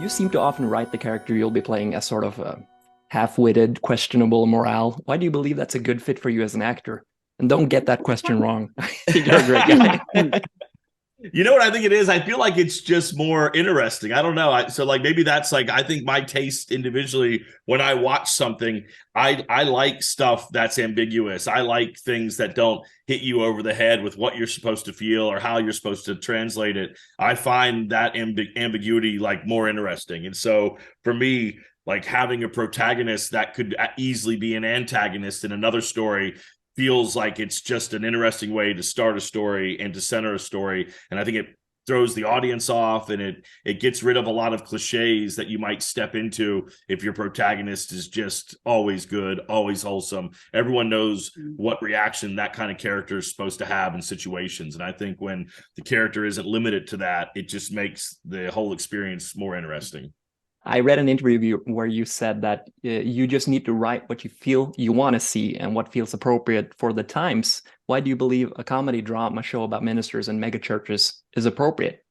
You seem to often write the character you'll be playing as sort of a half-witted, questionable morale. Why do you believe that's a good fit for you as an actor? And don't get that question wrong. I think you're a great guy. You know what I think it is? I feel like it's just more interesting. I don't know. So like maybe that's like I think my taste individually when I watch something, I like stuff that's ambiguous. I like things that don't hit you over the head with what you're supposed to feel or how you're supposed to translate it. I find that ambiguity like more interesting. And so for me, like having a protagonist that could easily be an antagonist in another story feels like it's just an interesting way to start a story and to center a story. And I think it throws the audience off, and it gets rid of a lot of cliches that you might step into if your protagonist is just always good, always wholesome. Everyone knows what reaction that kind of character is supposed to have in situations. And I think when the character isn't limited to that, it just makes the whole experience more interesting. I read an interview where you said that you just need to write what you feel you want to see and what feels appropriate for the times. Why do you believe a comedy drama show about ministers and megachurches is appropriate?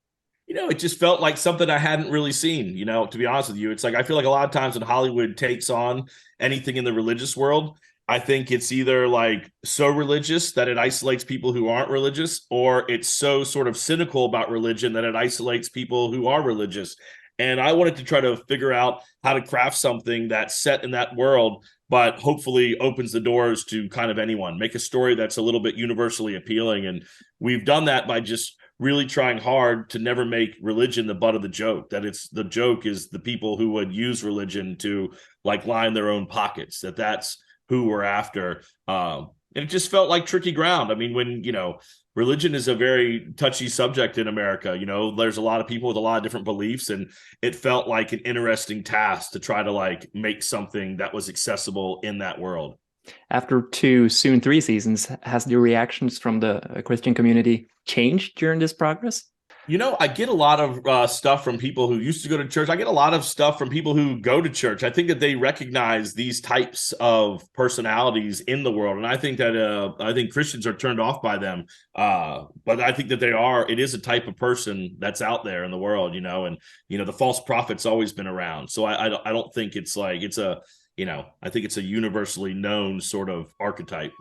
It just felt like something I hadn't really seen, to be honest with you. It's like I feel like a lot of times when Hollywood takes on anything in the religious world, I think it's either like so religious that it isolates people who aren't religious, or it's so sort of cynical about religion that it isolates people who are religious. And I wanted to try to figure out how to craft something that's set in that world, but hopefully opens the doors to kind of anyone. Make a story that's a little bit universally appealing. And we've done that by just really trying hard to never make religion the butt of the joke. That it's the joke is the people who would use religion to like line their own pockets, that's who we're after. And it just felt like tricky ground. I mean, when, religion is a very touchy subject in America. There's a lot of people with a lot of different beliefs, and it felt like an interesting task to try to like make something that was accessible in that world. After 2, soon 3 seasons, has the reactions from the Christian community changed during this progress? I get a lot of stuff from people who used to go to church. I get a lot of stuff from people who go to church. I think that they recognize these types of personalities in the world, and I think Christians are turned off by them. But I think that it is a type of person that's out there in the world, and the false prophet's always been around. So I don't think it's like I think it's a universally known sort of archetype.